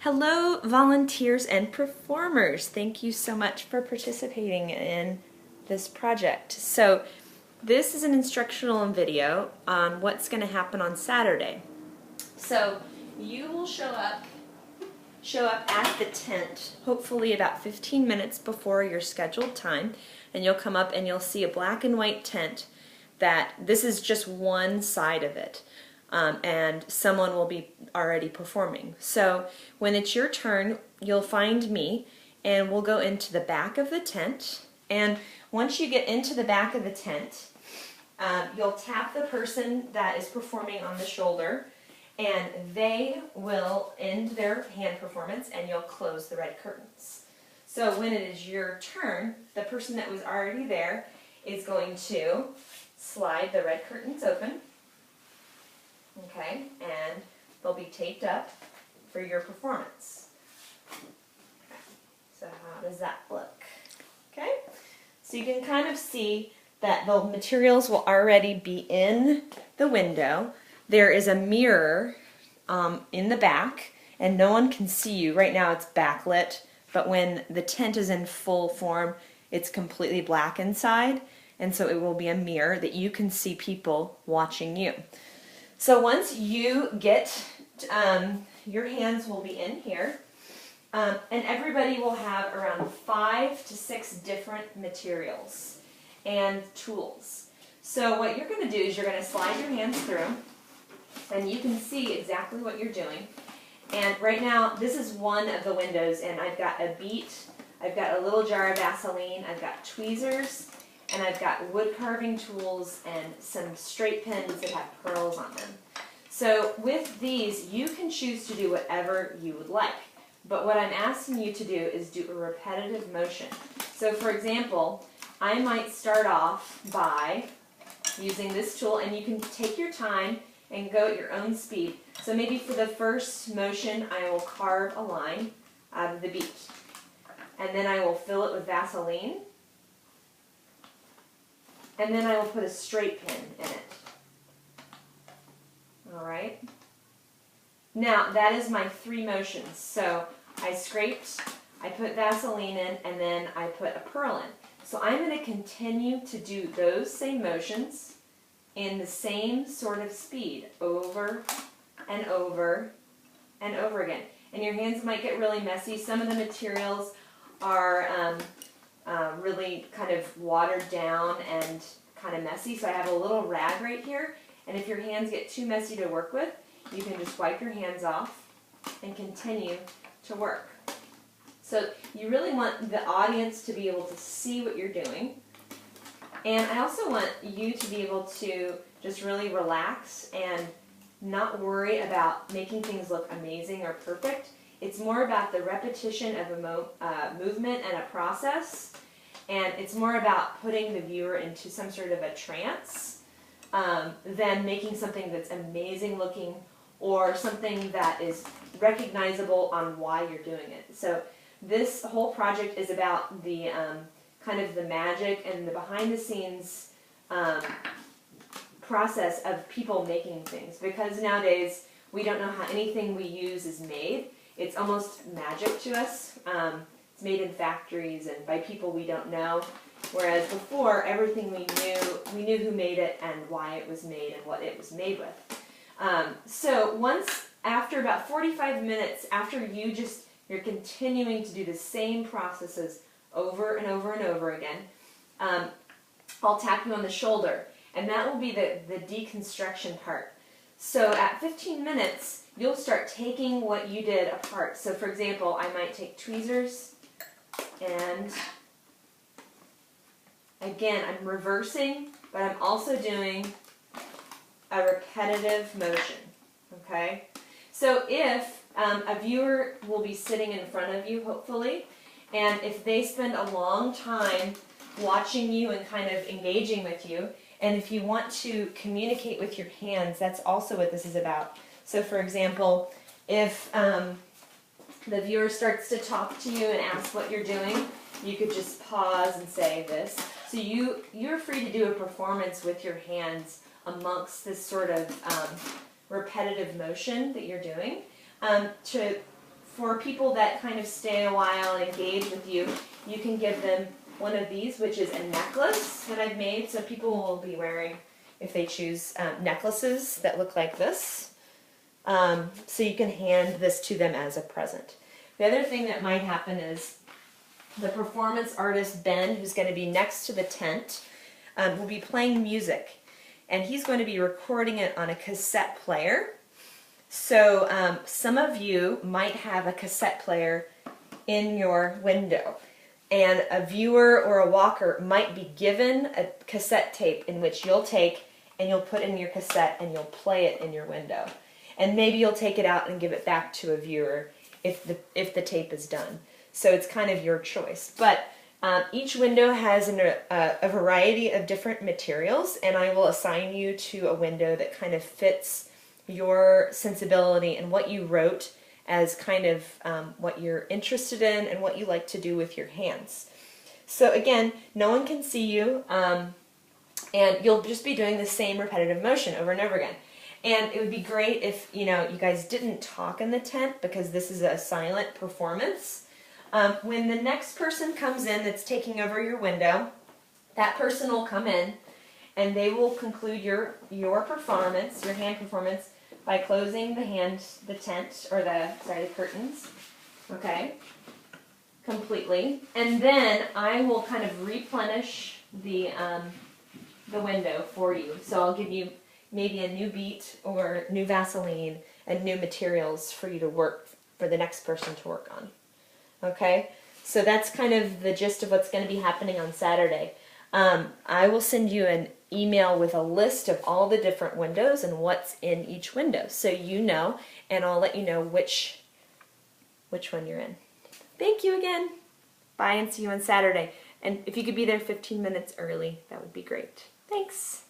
Hello, volunteers and performers. Thank you so much for participating in this project. So this is an instructional video on what's going to happen on Saturday. So you will show up at the tent, hopefully about 15 minutes before your scheduled time, and you'll come up and you'll see a black and white tent that this is just one side of it. And someone will be already performing. So when it's your turn, you'll find me and we'll go into the back of the tent. And once you get into the back of the tent, you'll tap the person that is performing on the shoulder and they will end their hand performance and you'll close the red curtains. So when it is your turn, the person that was already there is going to slide the red curtains open. Okay, and they'll be taped up for your performance. Okay. So how does that look? Okay, so you can kind of see that the materials will already be in the window. There is a mirror in the back, and no one can see you. Right now it's backlit, but when the tent is in full form, it's completely black inside, and so it will be a mirror that you can see people watching you. So once you get, your hands will be in here, and everybody will have around 5 to 6 different materials and tools. So what you're going to do is you're going to slide your hands through, and you can see exactly what you're doing. And right now, this is one of the windows, and I've got a beat, I've got a little jar of Vaseline, I've got tweezers, and I've got wood carving tools and some straight pins that have pearls on them. So with these, you can choose to do whatever you would like. But what I'm asking you to do is do a repetitive motion. So for example, I might start off by using this tool, and you can take your time and go at your own speed. So maybe for the first motion, I will carve a line out of the beat. And then I will fill it with Vaseline. And then I will put a straight pin in it. Alright? Now, that is my 3 motions. So I scraped, I put Vaseline in, and then I put a pearl in. So I'm going to continue to do those same motions in the same sort of speed over and over and over again. And your hands might get really messy. Some of the materials are really kind of watered down and kind of messy. So I have a little rag right here, and if your hands get too messy to work with, you can just wipe your hands off and continue to work. So you really want the audience to be able to see what you're doing, and I also want you to be able to just really relax and not worry about making things look amazing or perfect. It's more about the repetition of a movement and a process. And it's more about putting the viewer into some sort of a trance than making something that's amazing looking or something that is recognizable on why you're doing it. So this whole project is about the kind of the magic and the behind the scenes process of people making things. Because nowadays we don't know how anything we use is made. It's almost magic to us. It's made in factories and by people we don't know, whereas before everything we knew who made it and why it was made and what it was made with. So once, after about 45 minutes, after you're continuing to do the same processes over and over and over again, I'll tap you on the shoulder, and that will be the deconstruction part. So at 15 minutes, you'll start taking what you did apart. So for example, I might take tweezers, and again, I'm reversing, but I'm also doing a repetitive motion, okay? So if a viewer will be sitting in front of you, hopefully, and if they spend a long time watching you and kind of engaging with you, and if you want to communicate with your hands, that's also what this is about. So for example, if the viewer starts to talk to you and ask what you're doing, you could just pause and say this. So you're free to do a performance with your hands amongst this sort of repetitive motion that you're doing. for people that kind of stay a while and engage with you, you can give them one of these, which is a necklace that I've made. So people will be wearing, if they choose, necklaces that look like this. So you can hand this to them as a present. The other thing that might happen is the performance artist, Ben, who's going to be next to the tent, will be playing music. And he's going to be recording it on a cassette player. So some of you might have a cassette player in your window. And a viewer or a walker might be given a cassette tape in which you'll take and you'll put in your cassette and you'll play it in your window. And maybe you'll take it out and give it back to a viewer if the tape is done. So it's kind of your choice. But each window has a variety of different materials, and I will assign you to a window that kind of fits your sensibility and what you wrote as kind of what you're interested in and what you like to do with your hands. So again, no one can see you, and you'll just be doing the same repetitive motion over and over again. And it would be great if you guys didn't talk in the tent, because this is a silent performance. When the next person comes in that's taking over your window, that person will come in and they will conclude your performance, your hand performance, by closing the tent, or the curtains, okay, completely. And then I will kind of replenish the window for you. So I'll give you maybe a new beat or new Vaseline and new materials for you to work, for the next person to work on. Okay, so that's kind of the gist of what's going to be happening on Saturday. I will send you an email with a list of all the different windows and what's in each window, so you know, and I'll let you know which one you're in. Thank you again. Bye, and see you on Saturday. And if you could be there 15 minutes early, that would be great. Thanks.